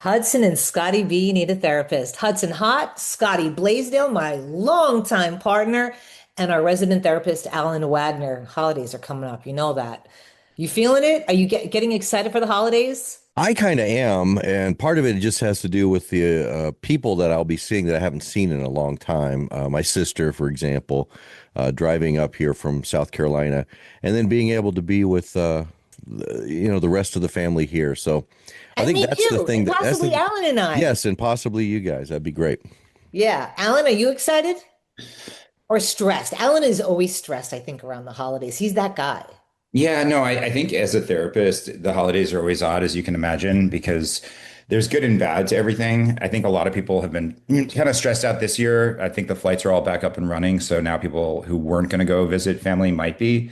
Hudson and Scotty B need a therapist. Hudson Hot, Scotty Blaisdell, my longtime partner, and our resident therapist, Allen Wagner. Holidays are coming up. You know that. You feeling it? Are you getting excited for the holidays? I kind of am, and part of it just has to do with the people that I'll be seeing that I haven't seen in a long time. My sister, for example, driving up here from South Carolina, and then being able to be with the rest of the family here. So I And think me that's the too. thing And that's possibly the Allen and I. yes, and possibly you guys. That'd be great. Yeah. Allen, are you excited or stressed? Allen is always stressed, I think, around the holidays. He's that guy. Yeah, no, I think as a therapist, the holidays are always odd, as you can imagine, because there's good and bad to everything. I think a lot of people have been kind of stressed out this year. I think the flights are all back up and running. So now people who weren't going to go visit family might be.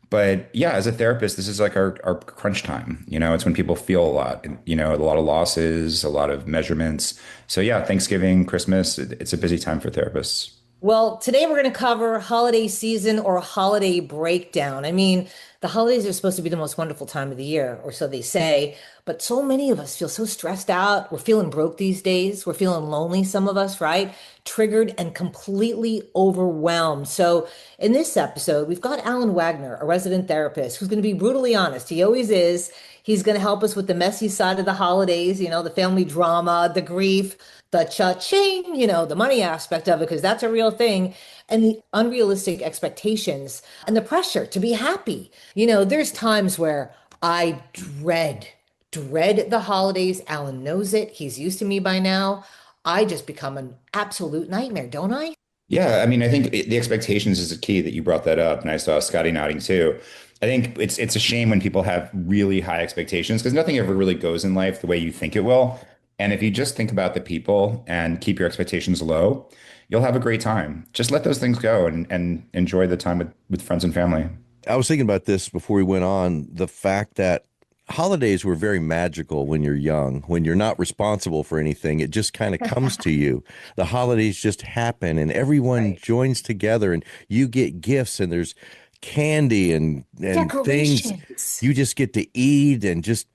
But yeah, as a therapist, this is like our crunch time. It's when people feel a lot, a lot of losses, a lot of measurements. So yeah, Thanksgiving, Christmas, it's a busy time for therapists. Well, today we're going to cover holiday season or holiday breakdown. I mean, the holidays are supposed to be the most wonderful time of the year, or so they say, but so many of us feel so stressed out. We're feeling broke these days. We're feeling lonely, some of us, right? Triggered and completely overwhelmed. So, in this episode, we've got Allen Wagner, a resident therapist, who's going to be brutally honest. He always is. He's going to help us with the messy side of the holidays, the family drama, the grief, the cha-ching, the money aspect of it, because that's a real thing, and the unrealistic expectations and the pressure to be happy. There's times where I dread the holidays. Alan knows it. He's used to me by now. I just become an absolute nightmare, don't I? Yeah, I mean, I think the expectations is a key that you brought that up, and I saw Scotty nodding too. I think it's a shame when people have really high expectations because nothing ever really goes in life the way you think it will. And if you just think about the people and keep your expectations low, you'll have a great time. Just let those things go and enjoy the time with friends and family. I was thinking about this before we went on, the fact that holidays were very magical when you're young, when you're not responsible for anything. It just kind of comes to you. The holidays just happen and everyone Right. joins together and you get gifts and there's candy and things Decorations. you just get to eat and just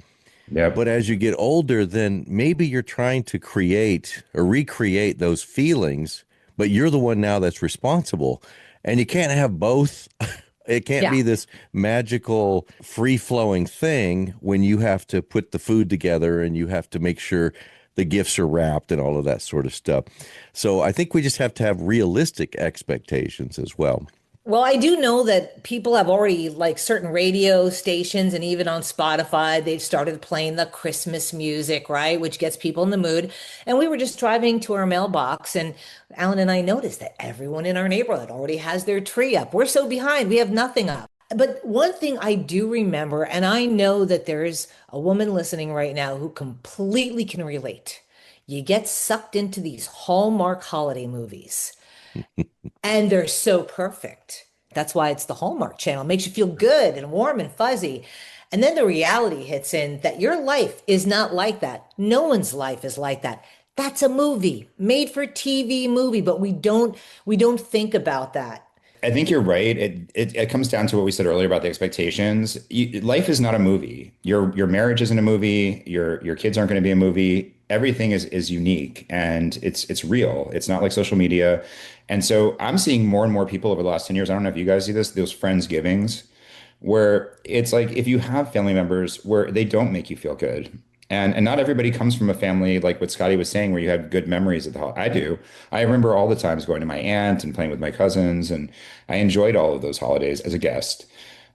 but Yep. as you get older, then maybe you're trying to create or recreate those feelings, but you're the one now that's responsible. And you can't have both. It can't Yeah. be this magical, free flowing thing when you have to put the food together and you have to make sure the gifts are wrapped and all of that sort of stuff. So I think we just have to have realistic expectations as well. Well, I do know that people have already, like certain radio stations and even on Spotify, they've started playing the Christmas music, right? Which gets people in the mood. And we were just driving to our mailbox, and Alan and I noticed that everyone in our neighborhood already has their tree up. We're so behind, we have nothing up. But one thing I do remember, and I know that there's a woman listening right now who completely can relate. You get sucked into these Hallmark holiday movies. And they're so perfect. That's why it's the Hallmark Channel. It makes you feel good and warm and fuzzy. And then the reality hits in that your life is not like that. No one's life is like that. That's a movie, made for TV movie, but we don't think about that. I think you're right. It comes down to what we said earlier about the expectations. Life is not a movie. Your marriage isn't a movie. Your kids aren't going to be a movie. Everything is unique and it's real. It's not like social media. And so I'm seeing more and more people over the last 10 years. I don't know if you guys see this, those Friendsgivings, where it's like if you have family members where they don't make you feel good. And not everybody comes from a family like what Scotty was saying, where you have good memories of the holiday. I do. I remember all the times going to my aunt and playing with my cousins, and I enjoyed all of those holidays as a guest.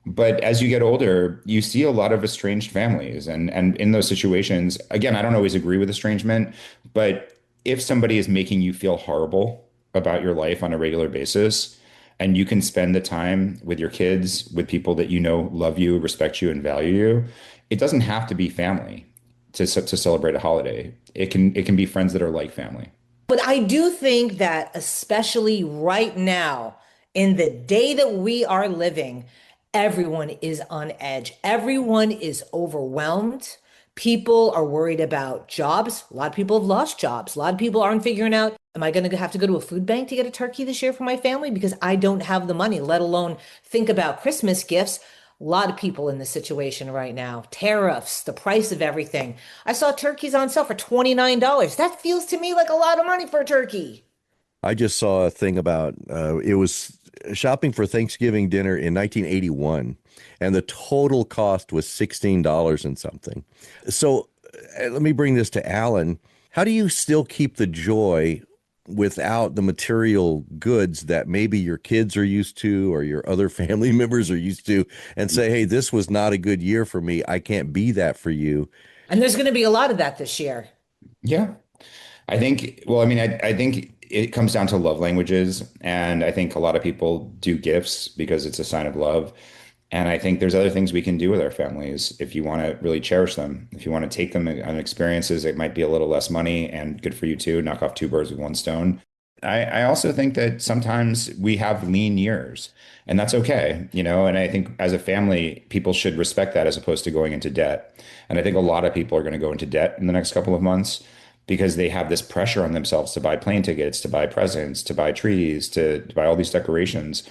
But as you get older, you see a lot of estranged families. And in those situations, again, I don't always agree with estrangement, but if somebody is making you feel horrible about your life on a regular basis, and you can spend the time with your kids, with people that you know love you, respect you, and value you, it doesn't have to be family to celebrate a holiday. It can be friends that are like family. But I do think that, especially right now, in the day that we are living, everyone is on edge. Everyone is overwhelmed. People are worried about jobs. A lot of people have lost jobs. A lot of people aren't figuring out, am I going to have to go to a food bank to get a turkey this year for my family? Because I don't have the money, let alone think about Christmas gifts. A lot of people in this situation right now. Tariffs, the price of everything. I saw turkeys on sale for $29. That feels to me like a lot of money for a turkey. I just saw a thing about it was shopping for Thanksgiving dinner in 1981, and the total cost was $16 and something. So let me bring this to Alan. How do you still keep the joy without the material goods that maybe your kids are used to or your other family members are used to, and say, hey, this was not a good year for me. I can't be that for you. And there's going to be a lot of that this year. Yeah. I think, well, I mean, I think it comes down to love languages. And I think a lot of people do gifts because it's a sign of love. And I think there's other things we can do with our families if you want to really cherish them. If you want to take them on experiences, it might be a little less money and good for you too. Knock off two birds with one stone. I also think that sometimes we have lean years and that's okay, and I think as a family, people should respect that as opposed to going into debt. And I think a lot of people are going to go into debt in the next couple of months because they have this pressure on themselves to buy plane tickets, to buy presents, to buy trees, to buy all these decorations.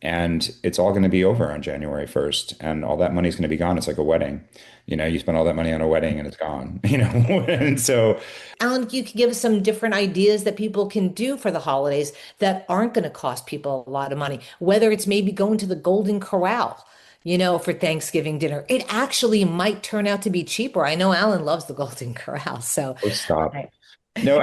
And it's all going to be over on January 1st. And all that money is going to be gone. It's like a wedding. You spend all that money on a wedding and it's gone, And so, Alan, you could give us some different ideas that people can do for the holidays that aren't going to cost people a lot of money, whether it's maybe going to the Golden Corral, for Thanksgiving dinner. It actually might turn out to be cheaper. I know Alan loves the Golden Corral, so oh, stop. I, No,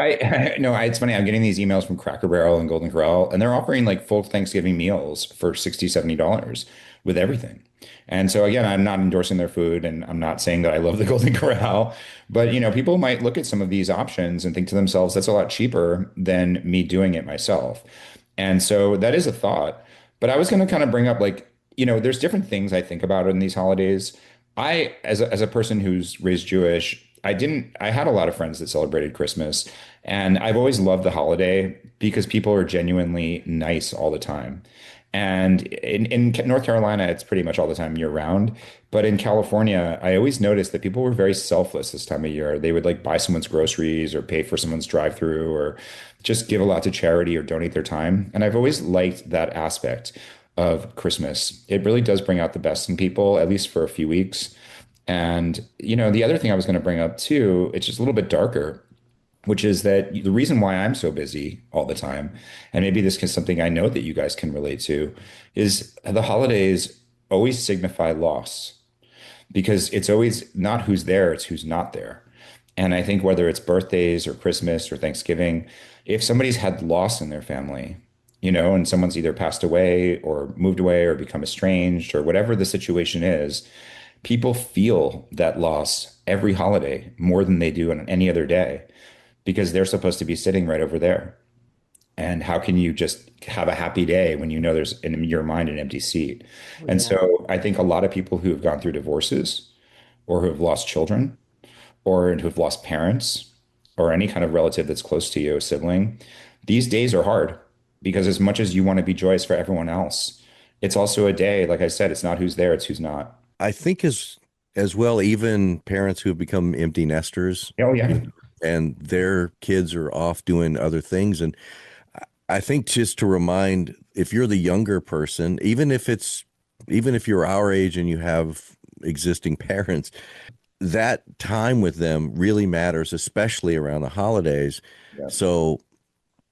no, it's funny. I'm getting these emails from Cracker Barrel and Golden Corral, and they're offering like full Thanksgiving meals for $60, $70 with everything. And so again, I'm not endorsing their food and I'm not saying that I love the Golden Corral, but people might look at some of these options and think to themselves, that's a lot cheaper than me doing it myself. And so that is a thought. But I was going to kind of bring up like, there's different things I think about in these holidays. As a person who's raised Jewish, I had a lot of friends that celebrated Christmas, and I've always loved the holiday because people are genuinely nice all the time. And in North Carolina, it's pretty much all the time year round. But in California, I always noticed that people were very selfless this time of year. They would like buy someone's groceries or pay for someone's drive-through or just give a lot to charity or donate their time. And I've always liked that aspect of Christmas. It really does bring out the best in people, at least for a few weeks. And, the other thing I was going to bring up too, it's just a little bit darker, which is that the reason why I'm so busy all the time, and maybe this is something I know that you guys can relate to, is the holidays always signify loss because it's always not who's there, it's who's not there. And I think whether it's birthdays or Christmas or Thanksgiving, if somebody's had loss in their family, and someone's either passed away or moved away or become estranged or whatever the situation is, people feel that loss every holiday more than they do on any other day because they're supposed to be sitting right over there. And how can you just have a happy day when you know there's in your mind an empty seat? And yeah. so I think a lot of people who have gone through divorces or who have lost children or who have lost parents or any kind of relative that's close to you, a sibling, these days are hard because as much as you want to be joyous for everyone else, it's also a day, like I said, it's not who's there, it's who's not. I think as well, even parents who have become empty nesters, Oh yeah. and their kids are off doing other things. And I think just to remind, if you're the younger person, even if you're our age and you have existing parents, that time with them really matters, especially around the holidays. Yeah. So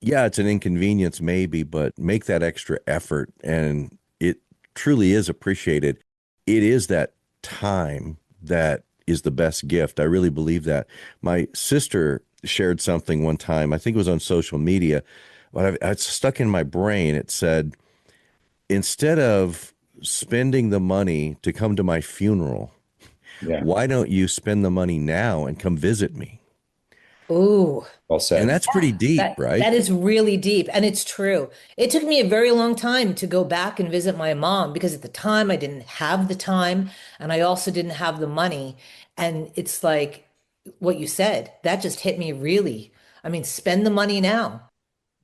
yeah, it's an inconvenience maybe, but make that extra effort and it truly is appreciated. It is that time that is the best gift. I really believe that. My sister shared something one time, I think it was on social media, but it's stuck in my brain. It said, instead of spending the money to come to my funeral, Yeah. why don't you spend the money now and come visit me? Ooh. Well And said. that's pretty deep, That right? is really deep, and it's true. It took me a very long time to go back and visit my mom because at the time I didn't have the time and I also didn't have the money. And it's like what you said, that just hit me really. I mean, spend the money now.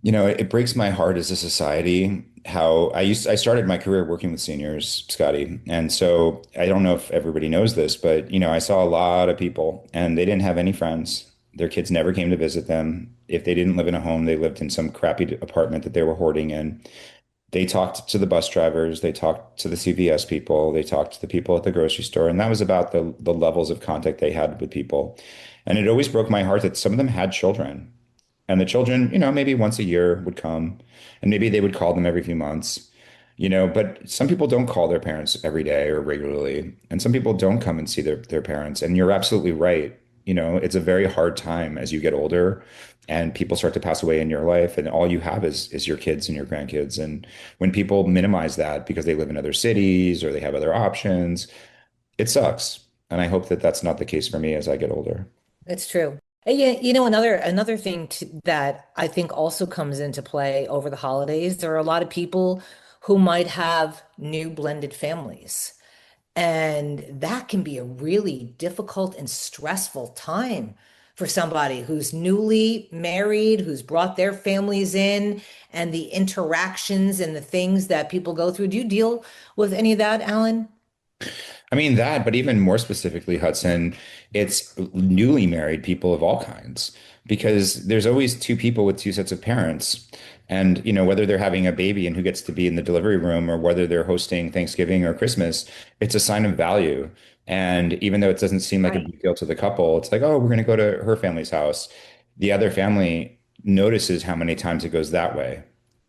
It breaks my heart as a society how I started my career working with seniors, Scotty. And so I don't know if everybody knows this, but I saw a lot of people and they didn't have any friends. Their kids never came to visit them. If they didn't live in a home, they lived in some crappy apartment that they were hoarding in. They talked to the bus drivers, they talked to the CVS people, they talked to the people at the grocery store, and that was about the levels of contact they had with people. And it always broke my heart that some of them had children. And the children, maybe once a year would come, and maybe they would call them every few months, but some people don't call their parents every day or regularly, and some people don't come and see their parents. And you're absolutely right. It's a very hard time as you get older and people start to pass away in your life, and all you have is your kids and your grandkids. And when people minimize that because they live in other cities or they have other options, it sucks. And I hope that that's not the case for me as I get older. It's true. And yeah, another thing that I think also comes into play over the holidays, there are a lot of people who might have new blended families. And that can be a really difficult and stressful time for somebody who's newly married, who's brought their families in, and the interactions and the things that people go through. Do you deal with any of that, Alan? I mean that, but even more specifically, Hudson, it's newly married people of all kinds because there's always two people with two sets of parents. And, whether they're having a baby and who gets to be in the delivery room or whether they're hosting Thanksgiving or Christmas, it's a sign of value. And even though it doesn't seem like a Right. big deal to the couple, it's like, oh, we're going to go to her family's house. The other family notices how many times it goes that way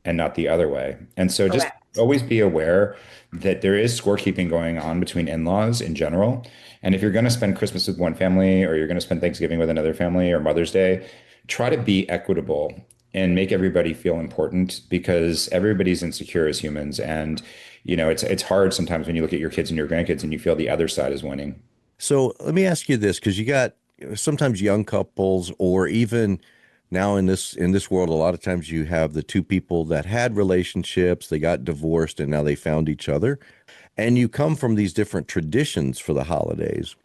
and not the other way. And so just Correct. always be aware that there is scorekeeping going on between in-laws in general. And if you're going to spend Christmas with one family or you're going to spend Thanksgiving with another family or Mother's Day, try to be equitable and make everybody feel important because everybody's insecure as humans. And, it's hard sometimes when you look at your kids and your grandkids and you feel the other side is winning. So let me ask you this, because you got sometimes young couples, or even now in this world, a lot of times you have the two people that had relationships, they got divorced, and now they found each other, and you come from these different traditions for the holidays.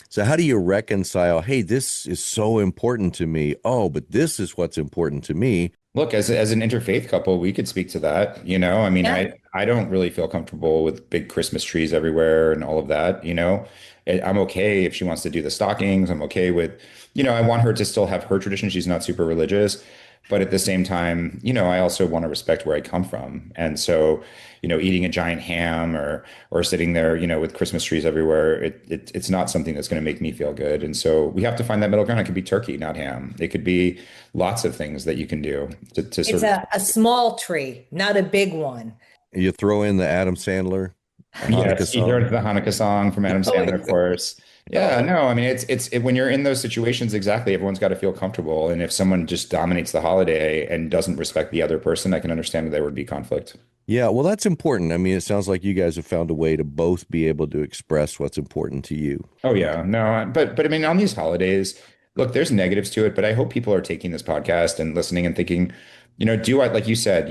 So how do you reconcile, hey, this is so important to me. Oh, but this is what's important to me. Look, as an interfaith couple, we could speak to that. I mean, Yeah. I don't really feel comfortable with big Christmas trees everywhere and all of that. I'm okay if she wants to do the stockings. I'm okay with, I want her to still have her tradition. She's not super religious, but at the same time, I also want to respect where I come from. And so, eating a giant ham or sitting there, with Christmas trees everywhere, it's not something that's going to make me feel good. And so we have to find that middle ground. It could be turkey, not ham. It could be lots of things that you can do to It's sort of, a small tree, not a big one. You throw in the Adam Sandler Hanukkah yes, you heard song. the Hanukkah song from Adam Oh, Sandler, of course. Yeah, oh, no, I mean, when you're in those situations, exactly, everyone's got to feel comfortable. And if someone just dominates the holiday and doesn't respect the other person, I can understand that there would be conflict. Yeah, well, that's important. I mean, it sounds like you guys have found a way to both be able to express what's important to you. Oh yeah, no, but I mean, on these holidays, look, there's negatives to it, but I hope people are taking this podcast and listening and thinking, do I, like you said,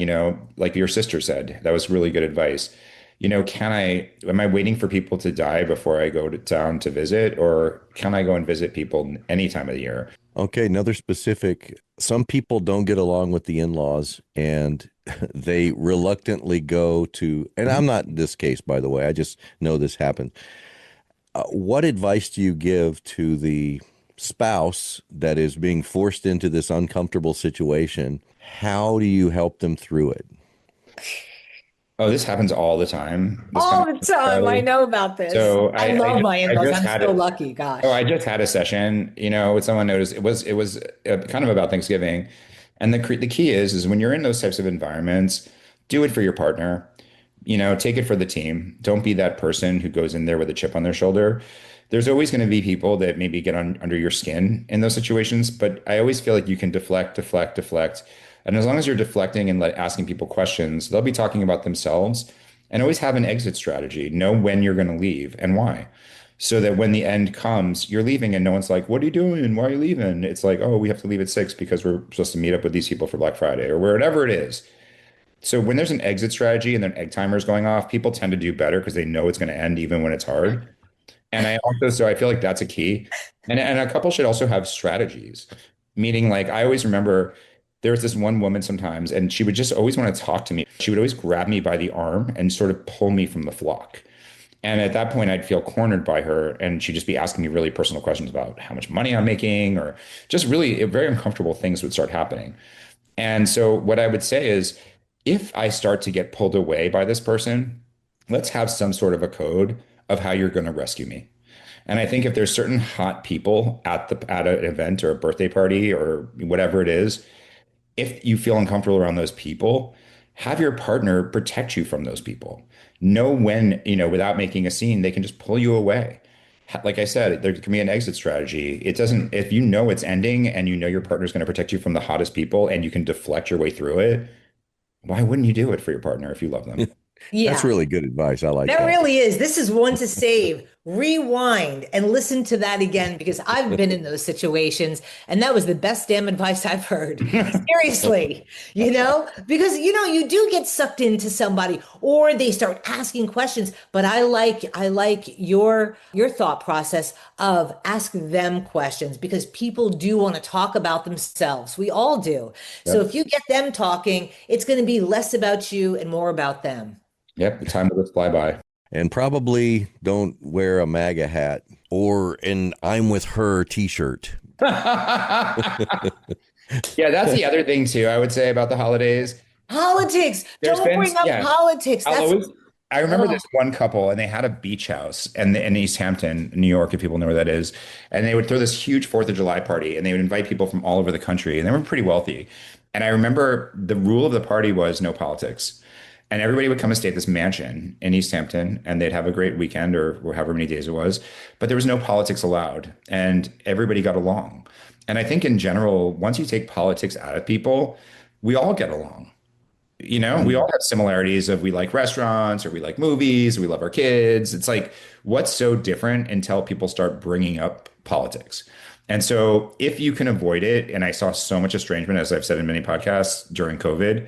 like your sister said, that was really good advice. Am I waiting for people to die before I go to town to visit, or can I go and visit people any time of the year? Okay, another specific. Some people don't get along with the in-laws and they reluctantly go to, and I'm not in this case, by the way, I just know this happens. What advice do you give to the spouse that is being forced into this uncomfortable situation? How do you help them through it? Oh, this happens all the time. This kind all of the time. I Charlie. know about this. So I I love just my I in-laws. just I'm had so it. lucky. Oh, Gosh. I just had a session, with someone noticed it was kind of about Thanksgiving, and the key is when you're in those types of environments, do it for your partner. Take it for the team. Don't be that person who goes in there with a chip on their shoulder. There's always going to be people that maybe get under your skin in those situations, but I always feel like you can deflect, deflect, deflect. And as long as you're deflecting and asking people questions, they'll be talking about themselves and always have an exit strategy. Know when you're going to leave and why. So that when the end comes, you're leaving and no one's like, what are you doing? Why are you leaving? It's like, oh, we have to leave at 6 because we're supposed to meet up with these people for Black Friday or wherever it is. So when there's an exit strategy and then egg timers going off, people tend to do better because they know it's going to end even when it's hard. And I feel like that's a key. And a couple should also have strategies. Meaning, like, I always remember there was this one woman sometimes, and she would just always want to talk to me. She would always grab me by the arm and sort of pull me from the flock. And at that point, I'd feel cornered by her, and she'd just be asking me really personal questions about how much money I'm making, or just really very uncomfortable things would start happening. And so, what I would say is, if I start to get pulled away by this person, let's have some sort of a code of how you're going to rescue me. And I think if there's certain hot people at an event or a birthday party or whatever it is, if you feel uncomfortable around those people, have your partner protect you from those people. Know when, without making a scene, they can just pull you away. Like I said, there can be an exit strategy. It doesn't, if you know it's ending and you know your partner's going to protect you from the hottest people and you can deflect your way through it, why wouldn't you do it for your partner if you love them? That's Yeah. really good advice. I like That that. really is. This is one to save. Rewind and listen to that again because I've been in those situations and that was the best damn advice I've heard. Seriously, because you do get sucked into somebody or they start asking questions, but I like your thought process of ask them questions because people do want to talk about themselves. We all do. So Yep. if you get them talking, it's going to be less about you and more about them. Yep. The time will just fly by. And probably don't wear a MAGA hat or an I'm with her t-shirt. Yeah, that's the other thing too, I would say about the holidays. Politics. There's Don't been, bring up yeah, politics. I'll That's always, I remember oh, this one couple and they had a beach house and in East Hampton, New York, if people know where that is. And they would throw this huge 4th of July party and they would invite people from all over the country and they were pretty wealthy. And I remember the rule of the party was no politics. And everybody would come and stay at this mansion in East Hampton and they'd have a great weekend or however many days it was. But there was no politics allowed and everybody got along. And I think in general, once you take politics out of people, we all get along. We all have similarities of we like restaurants or we like movies, we love our kids. It's like, what's so different until people start bringing up politics? And so if you can avoid it, and I saw so much estrangement, as I've said in many podcasts during COVID,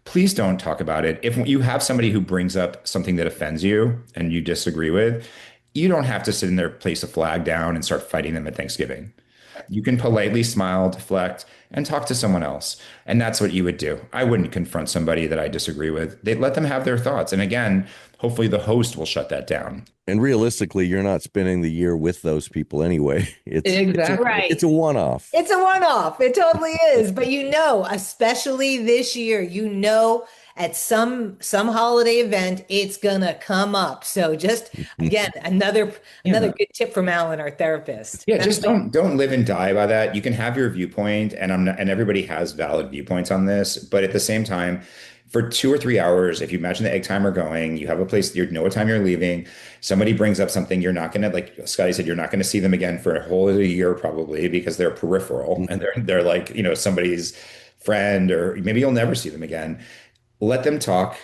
please don't talk about it. If you have somebody who brings up something that offends you and you disagree with, you don't have to sit in there, place a flag down and start fighting them at Thanksgiving. You can politely smile, deflect, and talk to someone else. And that's what you would do. I wouldn't confront somebody that I disagree with. They let them have their thoughts. And again, hopefully the host will shut that down. And realistically, you're not spending the year with those people anyway. Exactly. It's right. a one-off. It's a one-off. It totally is. But especially this year, at some holiday event, it's gonna come up. So just again, another Yeah. good tip from Alan, our therapist. Yeah, just don't live and die by that. You can have your viewpoint, and I'm not, and everybody has valid viewpoints on this, but at the same time, for 2 or 3 hours, if you imagine the egg timer going, you have a place, you know what time you're leaving, somebody brings up something, you're not gonna, like Scotty said, you're not gonna see them again for a whole year probably because they're peripheral and they're like, somebody's friend, or maybe you'll never see them again. Let them talk,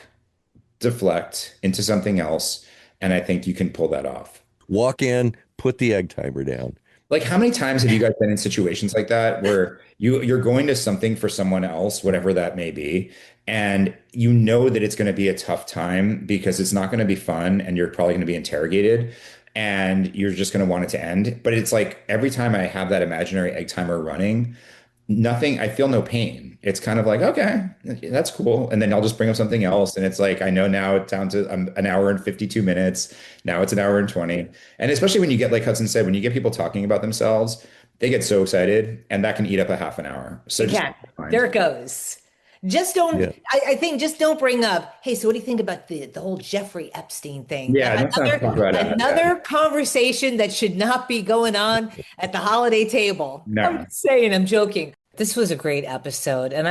deflect into something else, and I think you can pull that off. Walk in, put the egg timer down. Like, how many times have you guys been in situations like that where you're going to something for someone else, whatever that may be, and you know that it's going to be a tough time because it's not going to be fun and you're probably going to be interrogated and you're just going to want it to end. But it's like every time I have that imaginary egg timer running, nothing, I feel no pain. It's kind of like, okay, that's cool. And then I'll just bring up something else. And it's like, I know now it's down to an hour and 52 minutes. Now it's an hour and 20. And especially when you get, like Hudson said, when you get people talking about themselves, they get so excited and that can eat up a half an hour. So just Yeah, there it goes. Just don't, Yeah. I think just don't bring up, hey, so what do you think about the whole Jeffrey Epstein thing? yeah, let's not talk about it. Another conversation that should not be going on at the holiday table. I'm No. just saying, I'm joking. This was a great episode, and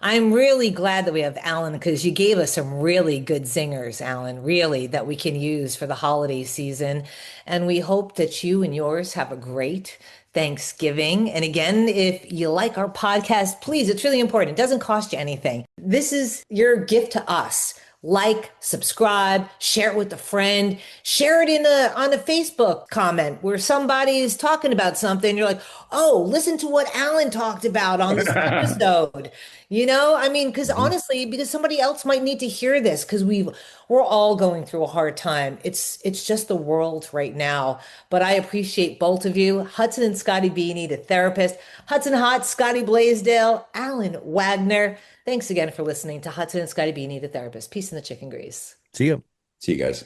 I'm really glad that we have Alan because you gave us some really good zingers, Alan, really that we can use for the holiday season. And we hope that you and yours have a great Thanksgiving. And again, if you like our podcast, please, it's really important. It doesn't cost you anything. This is your gift to us. Like, subscribe, share it with a friend, share it on a Facebook comment where somebody is talking about something. You're like, oh, listen to what Alan talked about on this episode. Because honestly, because somebody else might need to hear this because we're all going through a hard time. It's just the world right now. But I appreciate both of you. Hudson and Scotty B need a therapist. Hudson Hot, Scotty Blaisdell, Allen Wagner. Thanks again for listening to Hudson and Scotty B Need a Therapist. Peace in the chicken grease. See ya. See you guys.